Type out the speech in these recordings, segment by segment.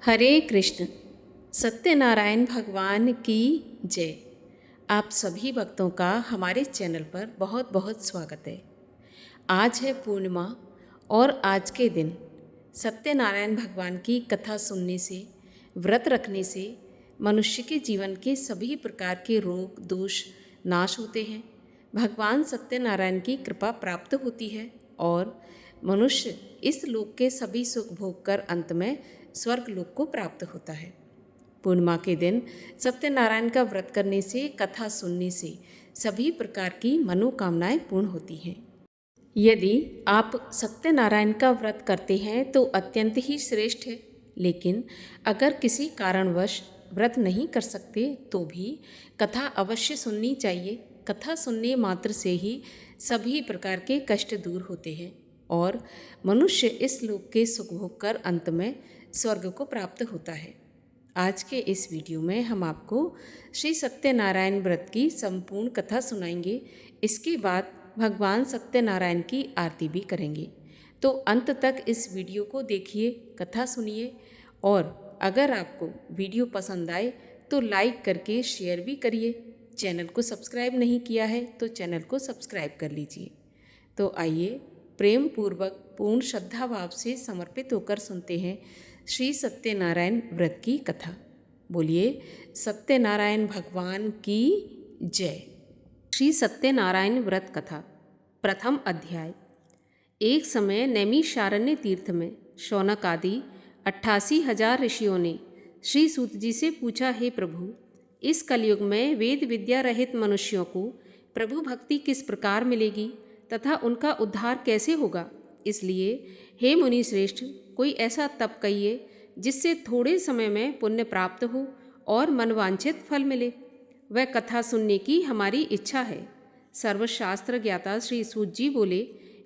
हरे कृष्ण। सत्यनारायण भगवान की जय। आप सभी भक्तों का हमारे चैनल पर बहुत बहुत स्वागत है। आज है पूर्णिमा और आज के दिन सत्यनारायण भगवान की कथा सुनने से, व्रत रखने से मनुष्य के जीवन के सभी प्रकार के रोग दोष नाश होते हैं। भगवान सत्यनारायण की कृपा प्राप्त होती है और मनुष्य इस लोक के सभी सुख भोग कर अंत में स्वर्ग लोक को प्राप्त होता है। पूर्णिमा के दिन सत्यनारायण का व्रत करने से, कथा सुनने से सभी प्रकार की मनोकामनाएं पूर्ण होती हैं। यदि आप सत्यनारायण का व्रत करते हैं तो अत्यंत ही श्रेष्ठ है, लेकिन अगर किसी कारणवश व्रत नहीं कर सकते तो भी कथा अवश्य सुननी चाहिए। कथा सुनने मात्र से ही सभी प्रकार के कष्ट दूर होते हैं और मनुष्य इस लोक के सुख भोग कर अंत में स्वर्ग को प्राप्त होता है। आज के इस वीडियो में हम आपको श्री सत्यनारायण व्रत की संपूर्ण कथा सुनाएंगे। इसके बाद भगवान सत्यनारायण की आरती भी करेंगे। तो अंत तक इस वीडियो को देखिए, कथा सुनिए और अगर आपको वीडियो पसंद आए तो लाइक करके शेयर भी करिए। चैनल को सब्सक्राइब नहीं किया है तो चैनल को सब्सक्राइब कर लीजिए। तो आइए प्रेम पूर्वक पूर्ण श्रद्धा भाव से समर्पित होकर सुनते हैं श्री सत्यनारायण व्रत की कथा। बोलिए सत्यनारायण भगवान की जय। श्री सत्यनारायण व्रत कथा। प्रथम अध्याय। एक समय नैमिषारण्य तीर्थ में शौनक आदि 88,000 ऋषियों ने श्री सूत जी से पूछा, हे प्रभु, इस कलयुग में वेद विद्या रहित मनुष्यों को प्रभु भक्ति किस प्रकार मिलेगी तथा उनका उद्धार कैसे होगा? इसलिए हे मुनि श्रेष्ठ, कोई ऐसा तप कहिए जिससे थोड़े समय में पुण्य प्राप्त हो और मनवांछित फल मिले। वह कथा सुनने की हमारी इच्छा है। सर्वशास्त्र ज्ञाता श्री सूत जी बोले,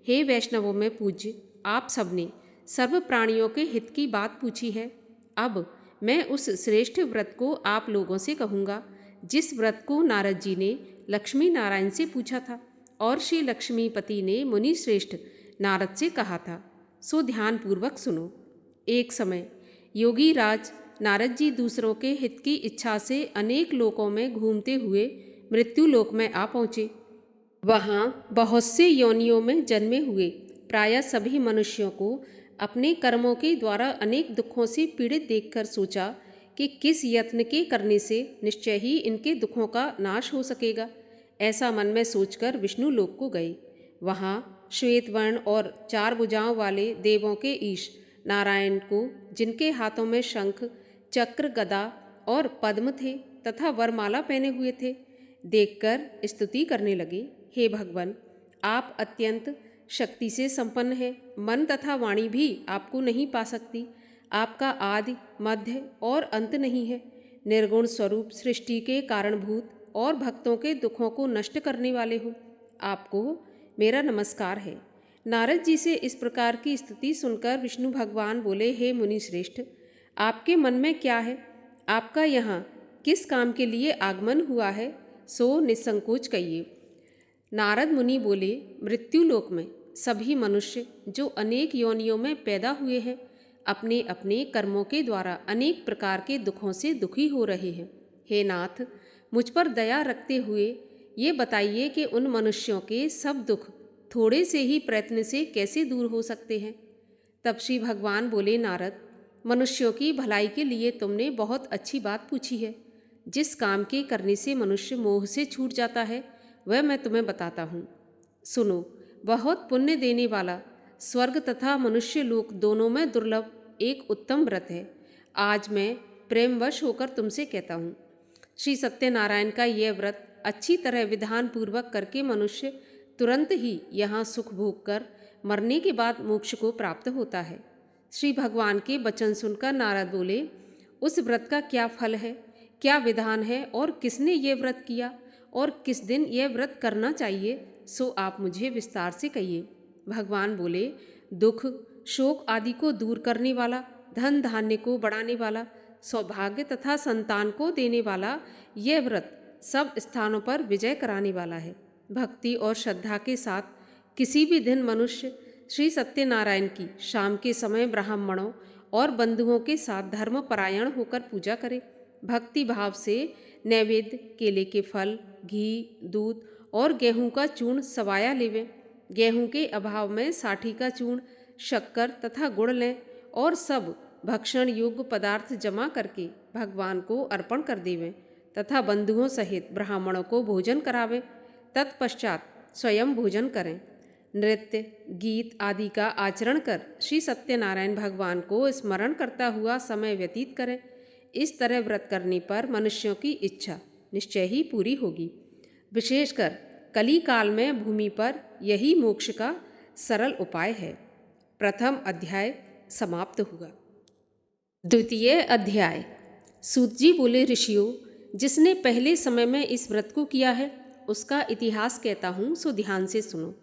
हे वैष्णवों में पूज्य, आप सबने सर्व प्राणियों के हित की बात पूछी है। अब मैं उस श्रेष्ठ व्रत को आप लोगों से कहूँगा जिस व्रत को नारद जी ने लक्ष्मी नारायण से पूछा था और श्री लक्ष्मीपति ने मुनि श्रेष्ठ नारद से कहा था। सो ध्यान पूर्वक सुनो। एक समय योगी राज नारद जी दूसरों के हित की इच्छा से अनेक लोकों में घूमते हुए मृत्यु लोक में आ पहुँचे। वहाँ बहुत से योनियों में जन्मे हुए प्रायः सभी मनुष्यों को अपने कर्मों के द्वारा अनेक दुखों से पीड़ित देखकर सोचा कि किस यत्न के करने से निश्चय ही इनके दुखों का नाश हो सकेगा। ऐसा मन में सोचकर विष्णु लोक को गए। वहाँ श्वेत वर्ण और 4 भुजाओं वाले देवों के ईश नारायण को, जिनके हाथों में शंख चक्र गदा और पद्म थे तथा वरमाला पहने हुए थे, देखकर स्तुति करने लगे। हे भगवान, आप अत्यंत शक्ति से संपन्न हैं। मन तथा वाणी भी आपको नहीं पा सकती। आपका आदि मध्य और अंत नहीं है। निर्गुण स्वरूप सृष्टि के कारणभूत और भक्तों के दुखों को नष्ट करने वाले हो। आपको मेरा नमस्कार है। नारद जी से इस प्रकार की स्तुति सुनकर विष्णु भगवान बोले, हे मुनि श्रेष्ठ, आपके मन में क्या है? आपका यहाँ किस काम के लिए आगमन हुआ है? सो निसंकोच कहिए। नारद मुनि बोले, मृत्यु लोक में सभी मनुष्य जो अनेक योनियों में पैदा हुए हैं, अपने अपने कर्मों के द्वारा अनेक प्रकार के दुखों से दुखी हो रहे हैं। हे नाथ, मुझ पर दया रखते हुए ये बताइए कि उन मनुष्यों के सब दुख थोड़े से ही प्रयत्न से कैसे दूर हो सकते हैं? तब श्री भगवान बोले, नारद, मनुष्यों की भलाई के लिए तुमने बहुत अच्छी बात पूछी है। जिस काम के करने से मनुष्य मोह से छूट जाता है वह मैं तुम्हें बताता हूँ। सुनो, बहुत पुण्य देने वाला, स्वर्ग तथा मनुष्य लोक दोनों में दुर्लभ एक उत्तम व्रत है। आज मैं प्रेमवश होकर तुमसे कहता हूँ। श्री सत्यनारायण का यह व्रत अच्छी तरह विधान पूर्वक करके मनुष्य तुरंत ही यहाँ सुख भोग कर मरने के बाद मोक्ष को प्राप्त होता है। श्री भगवान के वचन सुनकर नारद बोले, उस व्रत का क्या फल है, क्या विधान है और किसने ये व्रत किया और किस दिन यह व्रत करना चाहिए, सो आप मुझे विस्तार से कहिए। भगवान बोले, दुख शोक आदि को दूर करने वाला, धन धान्य को बढ़ाने वाला, सौभाग्य तथा संतान को देने वाला यह व्रत सब स्थानों पर विजय कराने वाला है। भक्ति और श्रद्धा के साथ किसी भी दिन मनुष्य श्री सत्यनारायण की शाम के समय ब्राह्मणों और बंधुओं के साथ धर्म परायण होकर पूजा करे। भक्ति भाव से नैवेद्य केले के फल, घी, दूध और गेहूं का चूर्ण सवाया लेवें। गेहूं के अभाव में साठी का चूर्ण, शक्कर तथा गुड़ लें और सब भक्षण योग्य पदार्थ जमा करके भगवान को अर्पण कर देवें तथा बंधुओं सहित ब्राह्मणों को भोजन करावें। तत्पश्चात स्वयं भोजन करें। नृत्य, गीत आदि का आचरण कर श्री सत्यनारायण भगवान को स्मरण करता हुआ समय व्यतीत करें। इस तरह व्रत करने पर मनुष्यों की इच्छा निश्चय ही पूरी होगी। विशेषकर कली काल में भूमि पर यही मोक्ष का सरल उपाय है। प्रथम अध्याय समाप्त हुआ। द्वितीय अध्याय। सूत जी बोले, ऋषियों, जिसने पहले समय में इस व्रत को किया है उसका इतिहास कहता हूँ, सो ध्यान से सुनो।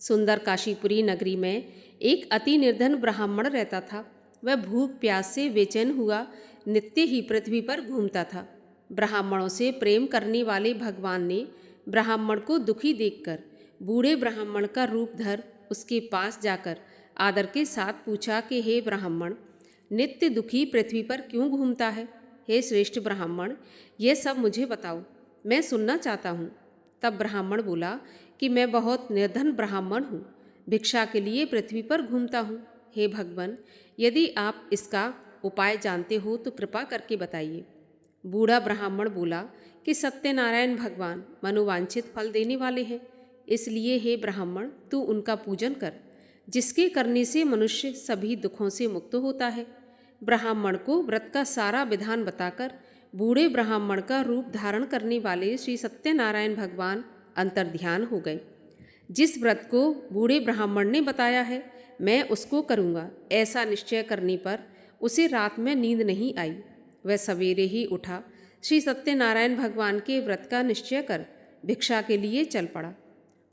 सुंदर काशीपुरी नगरी में एक अति निर्धन ब्राह्मण रहता था। वह भूख प्यास से बेचैन हुआ नित्य ही पृथ्वी पर घूमता था। ब्राह्मणों से प्रेम करने वाले भगवान ने ब्राह्मण को दुखी देखकर बूढ़े ब्राह्मण का रूप धर उसके पास जाकर आदर के साथ पूछा कि हे ब्राह्मण, नित्य दुखी पृथ्वी पर क्यों घूमता है? हे श्रेष्ठ ब्राह्मण, यह सब मुझे बताओ, मैं सुनना चाहता हूँ। तब ब्राह्मण बोला कि मैं बहुत निर्धन ब्राह्मण हूँ, भिक्षा के लिए पृथ्वी पर घूमता हूँ। हे भगवान, यदि आप इसका उपाय जानते हो तो कृपा करके बताइए। बूढ़ा ब्राह्मण बोला कि सत्यनारायण भगवान मनोवांछित फल देने वाले हैं, इसलिए हे ब्राह्मण, तू उनका पूजन कर, जिसके करने से मनुष्य सभी दुखों से मुक्त होता है। ब्राह्मण को व्रत का सारा विधान बताकर बूढ़े ब्राह्मण का रूप धारण करने वाले श्री सत्यनारायण भगवान अंतर्ध्यान हो गए। जिस व्रत को बूढ़े ब्राह्मण ने बताया है मैं उसको करूँगा, ऐसा निश्चय करने पर उसे रात में नींद नहीं आई। वह सवेरे ही उठा, श्री सत्यनारायण भगवान के व्रत का निश्चय कर भिक्षा के लिए चल पड़ा।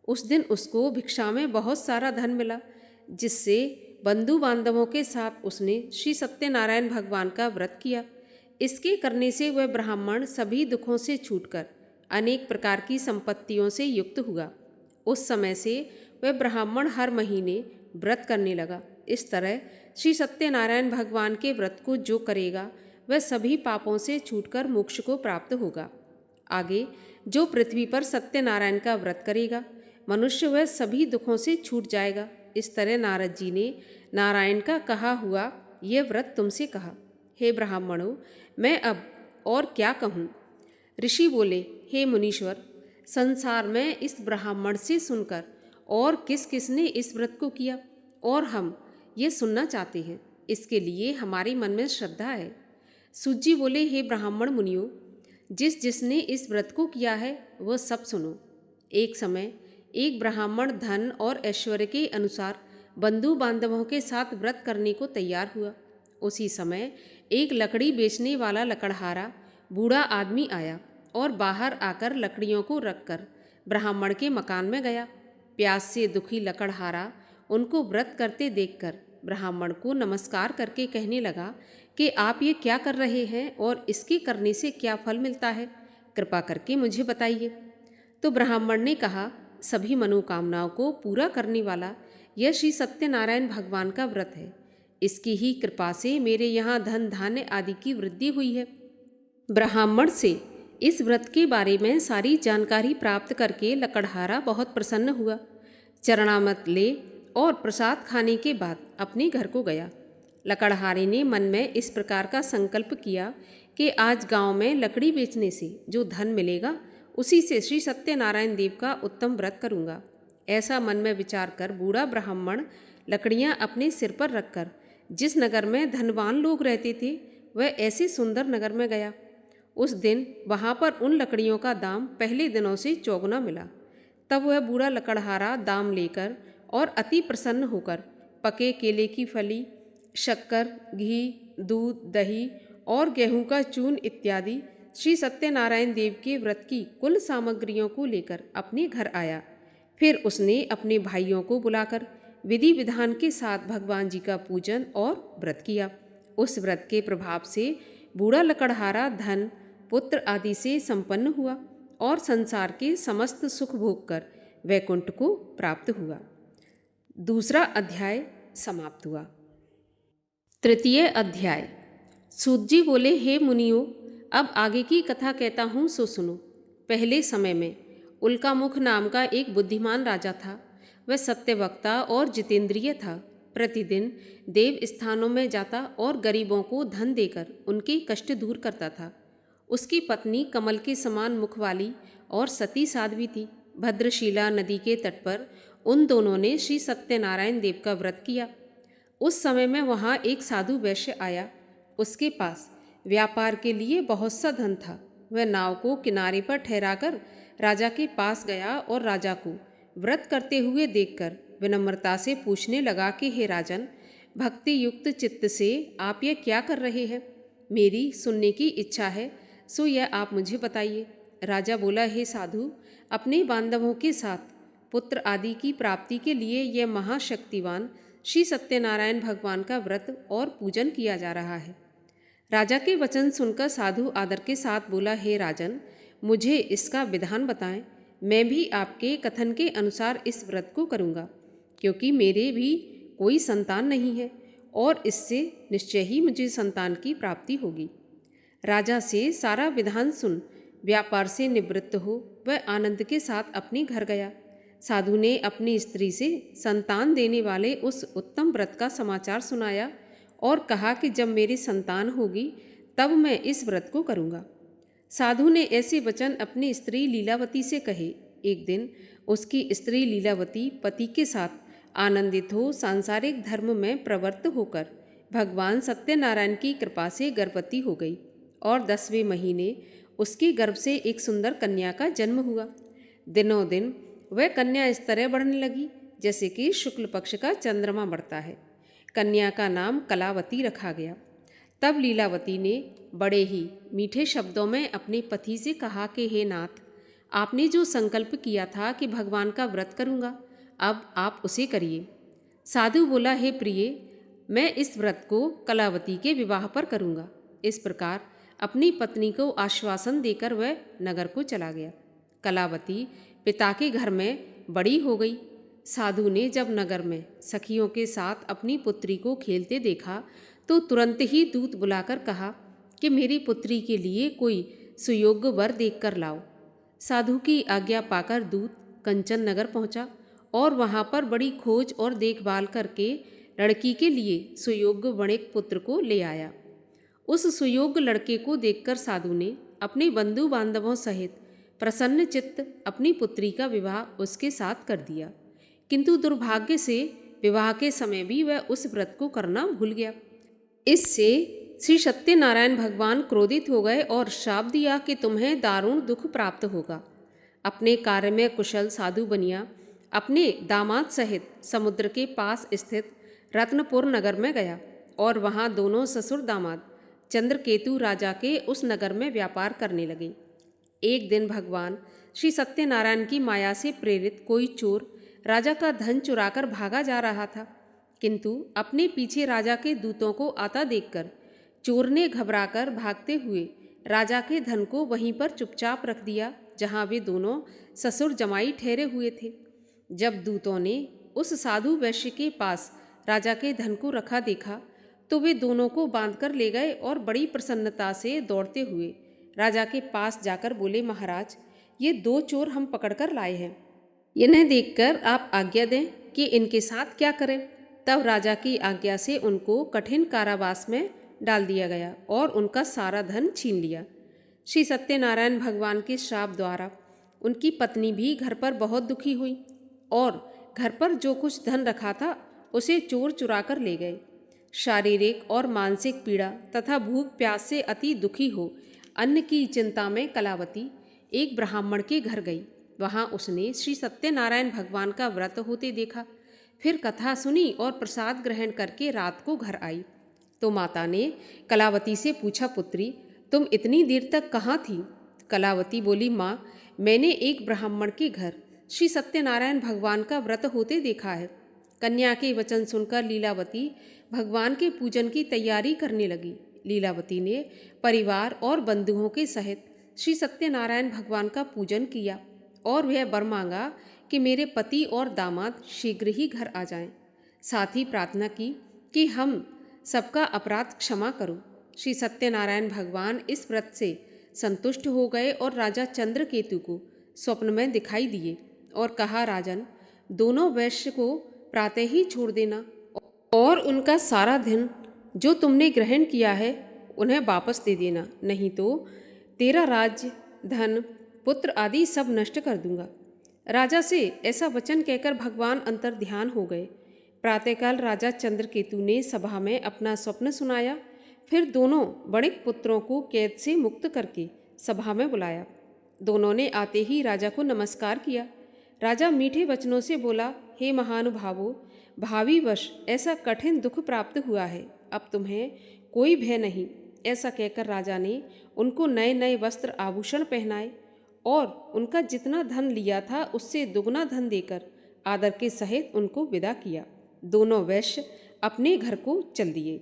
उस दिन उसको भिक्षा में बहुत सारा धन मिला, जिससे बंधु बांधवों के साथ उसने श्री सत्यनारायण भगवान का व्रत किया। इसके करने से वह ब्राह्मण सभी दुखों से छूटकर अनेक प्रकार की संपत्तियों से युक्त हुआ। उस समय से वह ब्राह्मण हर महीने व्रत करने लगा। इस तरह श्री सत्यनारायण भगवान के व्रत को जो करेगा वह सभी पापों से छूटकर मोक्ष को प्राप्त होगा। आगे जो पृथ्वी पर सत्यनारायण का व्रत करेगा मनुष्य वह सभी दुखों से छूट जाएगा। इस तरह नारद जी ने नारायण का कहा हुआ यह व्रत तुमसे कहा। हे ब्राह्मणों, मैं अब और क्या कहूँ? ऋषि बोले, हे मुनीश्वर, संसार में इस ब्राह्मण से सुनकर और किस किस ने इस व्रत को किया और हम ये सुनना चाहते हैं, इसके लिए हमारे मन में श्रद्धा है। सूत जी बोले, हे ब्राह्मण मुनियों, जिस जिसने इस व्रत को किया है वह सब सुनो। एक समय एक ब्राह्मण धन और ऐश्वर्य के अनुसार बंधु बांधवों के साथ व्रत करने को तैयार हुआ। उसी समय एक लकड़ी बेचने वाला लकड़हारा बूढ़ा आदमी आया और बाहर आकर लकड़ियों को रखकर ब्राह्मण के मकान में गया। प्यास से दुखी लकड़हारा उनको व्रत करते देखकर ब्राह्मण को नमस्कार करके कहने लगा कि आप ये क्या कर रहे हैं और इसके करने से क्या फल मिलता है, कृपा करके मुझे बताइए। तो ब्राह्मण ने कहा, सभी मनोकामनाओं को पूरा करने वाला यह श्री सत्यनारायण भगवान का व्रत है। इसकी ही कृपा से मेरे यहाँ धन धान्य आदि की वृद्धि हुई है। ब्राह्मण से इस व्रत के बारे में सारी जानकारी प्राप्त करके लकड़हारा बहुत प्रसन्न हुआ। चरणामृत ले और प्रसाद खाने के बाद अपने घर को गया। लकड़हारे ने मन में इस प्रकार का संकल्प किया कि आज गांव में लकड़ी बेचने से जो धन मिलेगा उसी से श्री सत्यनारायण देव का उत्तम व्रत करूँगा। ऐसा मन में विचार कर बूढ़ा ब्राह्मण लकड़ियाँ अपने सिर पर रखकर जिस नगर में धनवान लोग रहते थे वह ऐसे सुंदर नगर में गया। उस दिन वहाँ पर उन लकड़ियों का दाम पहले दिनों से चौगुना मिला। तब वह बूढ़ा लकड़हारा दाम लेकर और अति प्रसन्न होकर पके केले की फली, शक्कर, घी, दूध, दही और गेहूं का चूर्ण इत्यादि श्री सत्यनारायण देव के व्रत की कुल सामग्रियों को लेकर अपने घर आया। फिर उसने अपने भाइयों को बुलाकर विधि विधान के साथ भगवान जी का पूजन और व्रत किया। उस व्रत के प्रभाव से बूढ़ा लकड़हारा धन, पुत्र आदि से संपन्न हुआ और संसार के समस्त सुख भोग कर वैकुंठ को प्राप्त हुआ। दूसरा अध्याय समाप्त हुआ। तृतीय अध्याय। सूत जी बोले, हे मुनियों, अब आगे की कथा कहता हूँ सो सुनो। पहले समय में उल्कामुख नाम का एक बुद्धिमान राजा था। वह सत्यवक्ता और जितेंद्रिय था। प्रतिदिन देव स्थानों में जाता और गरीबों को धन देकर उनके कष्ट दूर करता था। उसकी पत्नी कमल के समान मुख वाली और सती साध्वी थी। भद्रशिला नदी के तट पर उन दोनों ने श्री सत्यनारायण देव का व्रत किया। उस समय में वहाँ एक साधु वैश्य आया। उसके पास व्यापार के लिए बहुत सा धन था। वह नाव को किनारे पर ठहराकर राजा के पास गया और राजा को व्रत करते हुए देखकर विनम्रता से पूछने लगा कि हे राजन, भक्ति युक्त चित्त से आप यह क्या कर रहे हैं? मेरी सुनने की इच्छा है, सो यह आप मुझे बताइए। राजा बोला, हे साधु, अपने बांधवों के साथ पुत्र आदि की प्राप्ति के लिए यह महाशक्तिवान श्री सत्यनारायण भगवान का व्रत और पूजन किया जा रहा है। राजा के वचन सुनकर साधु आदर के साथ बोला, हे राजन, मुझे इसका विधान बताएं। मैं भी आपके कथन के अनुसार इस व्रत को करूँगा, क्योंकि मेरे भी कोई संतान नहीं है और इससे निश्चय ही मुझे संतान की प्राप्ति होगी। राजा से सारा विधान सुन व्यापार से निवृत्त हो वह आनंद के साथ अपने घर गया। साधु ने अपनी स्त्री से संतान देने वाले उस उत्तम व्रत का समाचार सुनाया और कहा कि जब मेरी संतान होगी तब मैं इस व्रत को करूँगा। साधु ने ऐसे वचन अपनी स्त्री लीलावती से कहे। एक दिन उसकी स्त्री लीलावती पति के साथ आनंदित हो सांसारिक धर्म में प्रवृत्त होकर भगवान सत्यनारायण की कृपा से गर्भवती हो गई और 10वें महीने उसके गर्भ से एक सुंदर कन्या का जन्म हुआ। दिनों दिन वह कन्या इस तरह बढ़ने लगी जैसे कि शुक्ल पक्ष का चंद्रमा बढ़ता है। कन्या का नाम कलावती रखा गया। तब लीलावती ने बड़े ही मीठे शब्दों में अपने पति से कहा कि हे नाथ, आपने जो संकल्प किया था कि भगवान का व्रत करूँगा, अब आप उसे करिए। साधु बोला, हे प्रिय, मैं इस व्रत को कलावती के विवाह पर करूँगा। इस प्रकार अपनी पत्नी को आश्वासन देकर वह नगर को चला गया। कलावती पिता के घर में बड़ी हो गई। साधु ने जब नगर में सखियों के साथ अपनी पुत्री को खेलते देखा तो तुरंत ही दूत बुलाकर कहा कि मेरी पुत्री के लिए कोई सुयोग्य वर देखकर लाओ। साधु की आज्ञा पाकर दूत कंचन नगर पहुंचा और वहां पर बड़ी खोज और देखभाल करके लड़की के लिए सुयोग्य वणिक पुत्र को ले आया। उस सुयोग्य लड़के को देखकर साधु ने अपने बंधु बांधवों सहित प्रसन्न चित्त अपनी पुत्री का विवाह उसके साथ कर दिया। किंतु दुर्भाग्य से विवाह के समय भी वह उस व्रत को करना भूल गया। इससे श्री सत्यनारायण भगवान क्रोधित हो गए और शाप दिया कि तुम्हें दारुण दुख प्राप्त होगा। अपने कार्य में कुशल साधु बनिया अपने दामाद सहित समुद्र के पास स्थित रत्नपुर नगर में गया और वहाँ दोनों ससुर दामाद चंद्रकेतु राजा के उस नगर में व्यापार करने लगे। एक दिन भगवान श्री सत्यनारायण की माया से प्रेरित कोई चोर राजा का धन चुराकर भागा जा रहा था, किंतु अपने पीछे राजा के दूतों को आता देखकर चोर ने घबराकर भागते हुए राजा के धन को वहीं पर चुपचाप रख दिया जहां वे दोनों ससुर जमाई ठहरे हुए थे। जब दूतों ने उस साधु वैश्य के पास राजा के धन को रखा देखा तो वे दोनों को बांधकर ले गए और बड़ी प्रसन्नता से दौड़ते हुए राजा के पास जाकर बोले, महाराज, ये 2 चोर हम पकड़कर लाए हैं। इन्हें देखकर आप आज्ञा दें कि इनके साथ क्या करें। तब राजा की आज्ञा से उनको कठिन कारावास में डाल दिया गया और उनका सारा धन छीन लिया। श्री सत्यनारायण भगवान के श्राप द्वारा उनकी पत्नी भी घर पर बहुत दुखी हुई और घर पर जो कुछ धन रखा था उसे चोर चुरा कर ले गए। शारीरिक और मानसिक पीड़ा तथा भूख प्यास से अति दुखी हो अन्न की चिंता में कलावती एक ब्राह्मण के घर गई। वहाँ उसने श्री सत्यनारायण भगवान का व्रत होते देखा। फिर कथा सुनी और प्रसाद ग्रहण करके रात को घर आई तो माता ने कलावती से पूछा, पुत्री, तुम इतनी देर तक कहाँ थी? कलावती बोली, माँ, मैंने एक ब्राह्मण के घर श्री सत्यनारायण भगवान का व्रत होते देखा है। कन्या के वचन सुनकर लीलावती भगवान के पूजन की तैयारी करने लगी। लीलावती ने परिवार और बंधुओं के सहित श्री सत्यनारायण भगवान का पूजन किया और वह वर मांगा कि मेरे पति और दामाद शीघ्र ही घर आ जाएं। साथ ही प्रार्थना की कि हम सबका अपराध क्षमा करो। श्री सत्यनारायण भगवान इस व्रत से संतुष्ट हो गए और राजा चंद्रकेतु को स्वप्न में दिखाई दिए और कहा, राजन, दोनों वैश्य को प्रातः ही छोड़ देना और उनका सारा धन जो तुमने ग्रहण किया है उन्हें वापस दे देना, नहीं तो तेरा राज्य, धन, पुत्र आदि सब नष्ट कर दूंगा। राजा से ऐसा वचन कहकर भगवान अंतर्ध्यान हो गए। प्रातःकाल राजा चंद्रकेतु ने सभा में अपना स्वप्न सुनाया। फिर दोनों बड़े पुत्रों को कैद से मुक्त करके सभा में बुलाया। दोनों ने आते ही राजा को नमस्कार किया। राजा मीठे वचनों से बोला, हे महानुभावों, भावी वर्ष ऐसा कठिन दुख प्राप्त हुआ है, अब तुम्हें कोई भय नहीं। ऐसा कहकर राजा ने उनको नए नए वस्त्र आभूषण पहनाए और उनका जितना धन लिया था उससे दुगना धन देकर आदर के सहित उनको विदा किया। दोनों वैश्य अपने घर को चल दिए।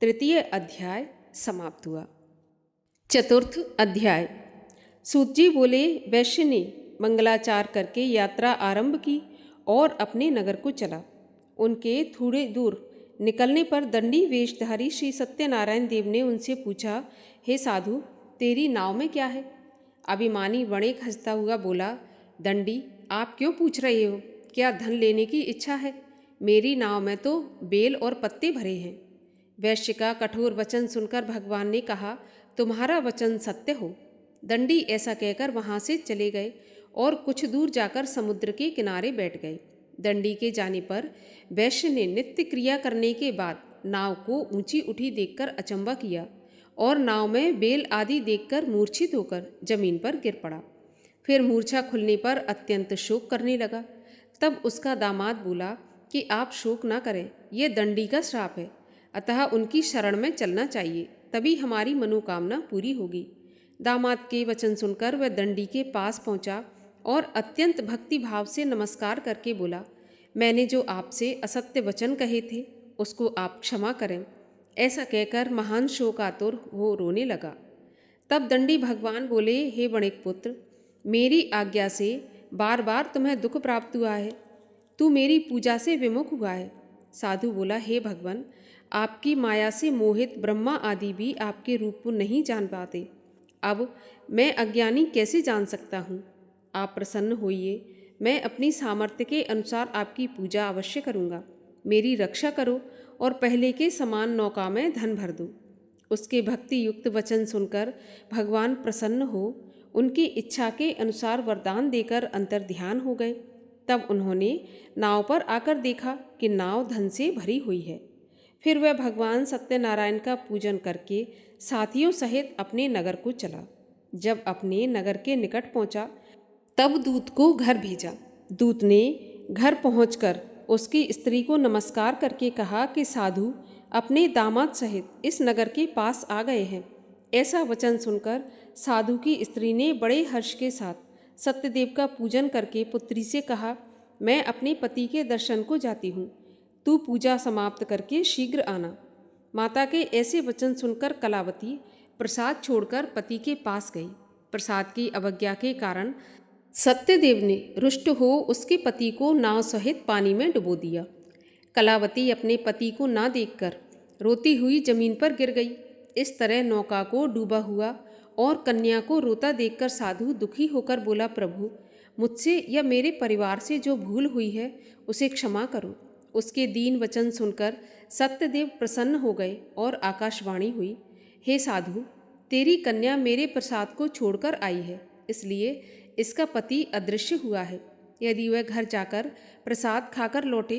तृतीय अध्याय समाप्त हुआ। चतुर्थ अध्याय। सूत जी बोले, वैश्य ने मंगलाचार करके यात्रा आरंभ की और अपने नगर को चला। उनके थोड़े दूर निकलने पर दंडी वेशधारी श्री सत्यनारायण देव ने उनसे पूछा, हे साधु, तेरी नाव में क्या है? अभिमानी वणिक हंसता हुआ बोला, दंडी, आप क्यों पूछ रहे हो? क्या धन लेने की इच्छा है? मेरी नाव में तो बेल और पत्ते भरे हैं। वैश्य का कठोर वचन सुनकर भगवान ने कहा, तुम्हारा वचन सत्य हो। दंडी ऐसा कहकर वहाँ से चले गए और कुछ दूर जाकर समुद्र के किनारे बैठ गए। दंडी के जाने पर वैश्य ने नित्य क्रिया करने के बाद नाव को ऊंची उठी देखकर अचंभा किया और नाव में बेल आदि देखकर मूर्छित होकर जमीन पर गिर पड़ा। फिर मूर्छा खुलने पर अत्यंत शोक करने लगा। तब उसका दामाद बोला कि आप शोक न करें, ये दंडी का श्राप है, अतः उनकी शरण में चलना चाहिए, तभी हमारी मनोकामना पूरी होगी। दामाद के वचन सुनकर वह दंडी के पास पहुंचा और अत्यंत भक्ति भाव से नमस्कार करके बोला, मैंने जो आपसे असत्य वचन कहे थे उसको आप क्षमा करें। ऐसा कहकर महान शोकातुर हो रोने लगा। तब दंडी भगवान बोले, हे वणिक पुत्र, मेरी आज्ञा से बार बार तुम्हें दुख प्राप्त हुआ है, तू मेरी पूजा से विमुख हुआ है। साधु बोला, हे भगवान, आपकी माया से मोहित ब्रह्मा आदि भी आपके रूप को नहीं जान पाते, अब मैं अज्ञानी कैसे जान सकता हूँ? आप प्रसन्न होइए, मैं अपनी सामर्थ्य के अनुसार आपकी पूजा अवश्य करूँगा। मेरी रक्षा करो और पहले के समान नौका में धन भर दो। उसके भक्ति युक्त वचन सुनकर भगवान प्रसन्न हो उनकी इच्छा के अनुसार वरदान देकर अंतर्ध्यान हो गए। तब उन्होंने नाव पर आकर देखा कि नाव धन से भरी हुई है। फिर वह भगवान सत्यनारायण का पूजन करके साथियों सहित अपने नगर को चला। जब अपने नगर के निकट पहुंचा तब दूत को घर भेजा। दूत ने घर पहुंचकर उसकी स्त्री को नमस्कार करके कहा कि साधु अपने दामाद सहित इस नगर के पास आ गए हैं। ऐसा वचन सुनकर साधु की स्त्री ने बड़े हर्ष के साथ सत्यदेव का पूजन करके पुत्री से कहा, मैं अपने पति के दर्शन को जाती हूँ, तू पूजा समाप्त करके शीघ्र आना। माता के ऐसे वचन सुनकर कलावती प्रसाद छोड़कर पति के पास गई। प्रसाद की अवज्ञा के कारण सत्यदेव ने रुष्ट हो उसके पति को नाव सहित पानी में डुबो दिया। कलावती अपने पति को ना देखकर रोती हुई जमीन पर गिर गई। इस तरह नौका को डूबा हुआ और कन्या को रोता देखकर साधु दुखी होकर बोला, प्रभु, मुझसे या मेरे परिवार से जो भूल हुई है उसे क्षमा करो। उसके दीन वचन सुनकर सत्यदेव प्रसन्न हो गए और आकाशवाणी हुई, हे साधु, तेरी कन्या मेरे प्रसाद को छोड़कर आई है, इसलिए इसका पति अदृश्य हुआ है। यदि वह घर जाकर प्रसाद खाकर लौटे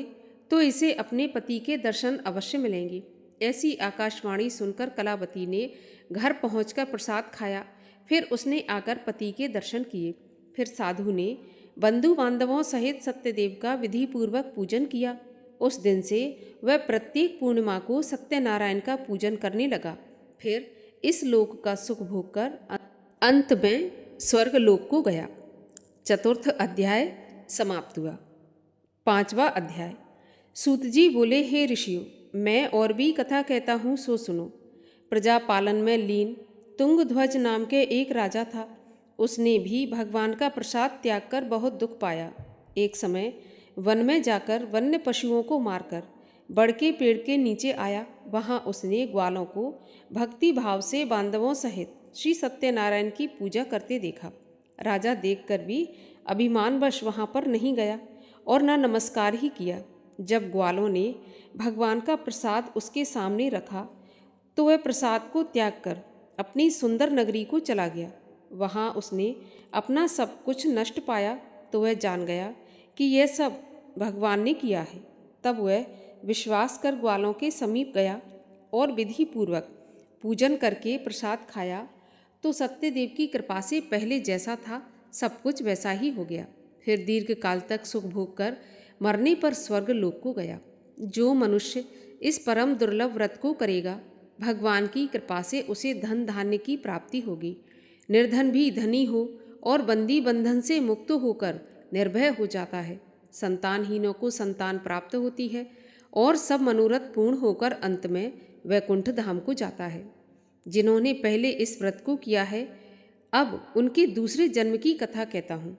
तो इसे अपने पति के दर्शन अवश्य मिलेंगे। ऐसी आकाशवाणी सुनकर कलावती ने घर पहुंचकर प्रसाद खाया। फिर उसने आकर पति के दर्शन किए। फिर साधु ने बंधु बांधवों सहित सत्यदेव का विधि पूर्वक पूजन किया। उस दिन से वह प्रत्येक पूर्णिमा को सत्यनारायण का पूजन करने लगा। फिर इस लोक का सुख भोग कर अंत में स्वर्ग लोक को गया। चतुर्थ अध्याय समाप्त हुआ। पांचवा अध्याय। सूत जी बोले, हे ऋषियों, मैं और भी कथा कहता हूँ, सो सुनो। प्रजा पालन में लीन तुंगध्वज नाम के एक राजा था। उसने भी भगवान का प्रसाद त्याग कर बहुत दुख पाया। एक समय वन में जाकर वन्य पशुओं को मारकर बड़ के पेड़ के नीचे आया। वहाँ उसने ग्वालों को भक्ति भाव से बांधवों सहित श्री सत्यनारायण की पूजा करते देखा। राजा देखकर भी अभिमानवश वहाँ पर नहीं गया और न नमस्कार ही किया। जब ग्वालों ने भगवान का प्रसाद उसके सामने रखा तो वह प्रसाद को त्याग कर अपनी सुंदर नगरी को चला गया। वहाँ उसने अपना सब कुछ नष्ट पाया तो वह जान गया कि यह सब भगवान ने किया है। तब वह विश्वास कर ग्वालों के समीप गया और विधि पूर्वक पूजन करके प्रसाद खाया तो सत्यदेव की कृपा से पहले जैसा था सब कुछ वैसा ही हो गया। फिर दीर्घ काल तक सुख भोग कर मरने पर स्वर्ग लोक को गया। जो मनुष्य इस परम दुर्लभ व्रत को करेगा भगवान की कृपा से उसे धन धान्य की प्राप्ति होगी। निर्धन भी धनी हो और बंदी बंधन से मुक्त होकर निर्भय हो जाता है। संतानहीनों को संतान प्राप्त होती है और सब मनोरथ पूर्ण होकर अंत में वैकुंठ धाम को जाता है। जिन्होंने पहले इस व्रत को किया है अब उनके दूसरे जन्म की कथा कहता हूँ।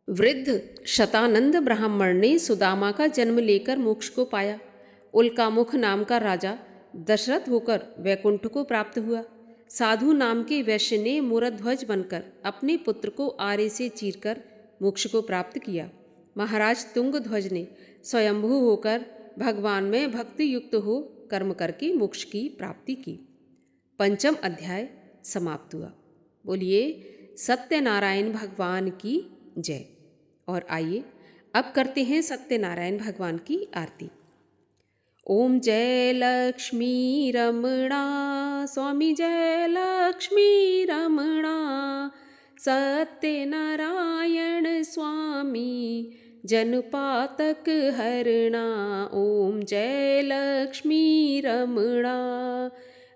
वृद्ध शतानंद ब्राह्मण ने सुदामा का जन्म लेकर मोक्ष को पाया। उल्कामुख नाम का राजा दशरथ होकर वैकुंठ को प्राप्त हुआ। साधु नाम के वैश्य ने मूरध्वज बनकर अपने पुत्र को आरे से चीरकर मोक्ष को प्राप्त किया। महाराज तुंगध्वज ने स्वयंभू होकर भगवान में भक्ति युक्त हो कर्म करके मोक्ष की प्राप्ति की। पंचम अध्याय समाप्त हुआ। बोलिए सत्यनारायण भगवान की जय। और आइए अब करते हैं सत्यनारायण भगवान की आरती। ओम जय लक्ष्मी रमणा स्वामी जय लक्ष्मी रमणा सत्यनारायण स्वामी जनपातक हरणा। ओम जय लक्ष्मी रमणा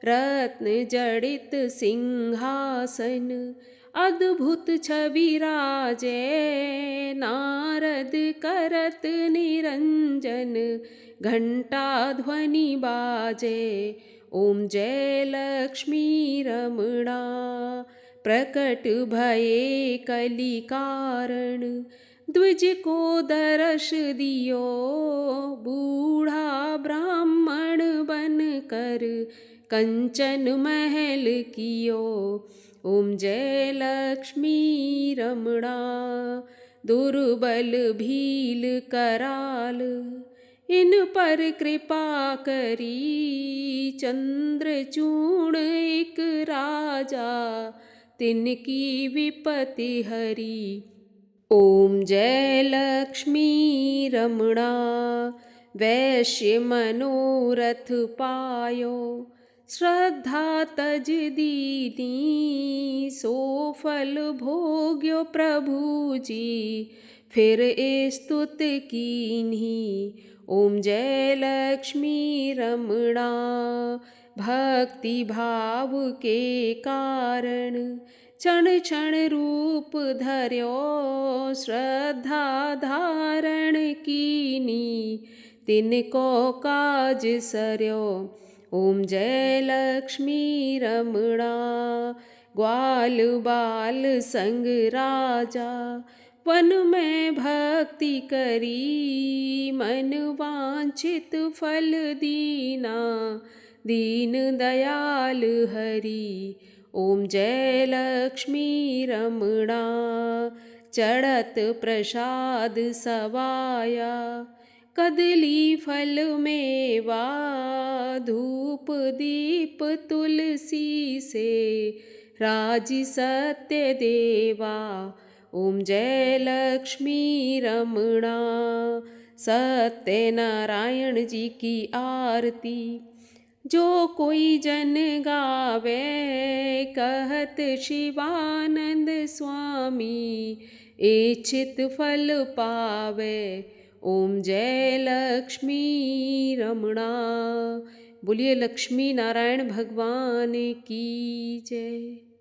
रत्न जड़ित सिंहासन अद्भुत छवि राजे नारद करत निरंजन घंटा ध्वनि बाजे। ओम जय लक्ष्मी रमणा प्रकट भये कलि कारण द्विज को दर्श दियो बूढ़ा ब्राह्मण बन कर कंचन महल कियो। ओम जय लक्ष्मी रमणा दुर्बल भील कराल इन पर कृपा करी चंद्रचूड़ एक राजा तिनकी विपत्ति हरी। ओम जय लक्ष्मी रमणा वैश्य मनोरथ पायो श्रद्धा तज दीनी सो फल भोग्यो प्रभु जी फिर स्तुत कीन्ही। ओम जय लक्ष्मी रमणा भक्ति भाव के कारण क्षण क्षण रूप धर्यो श्रद्धा धारण कीनी तिनको काज सर्यो। ओम जय लक्ष्मी रमणा ग्वाल बाल संग राजा वन में भक्ति करी मन वांछित फल दीना दीन दयाल हरि। ओम जय लक्ष्मी रमणा चढ़त प्रसाद सवाया कदली फल मेवा धूप दीप तुलसी से राजी सत्य देवा। ओम जय लक्ष्मी रमणा सत्यनारायण जी की आरती जो कोई जन गावे कहत शिवानंद स्वामी इच्छित फल पावे। ओम जय लक्ष्मी रमणा। बोलिए लक्ष्मी नारायण भगवान की जय।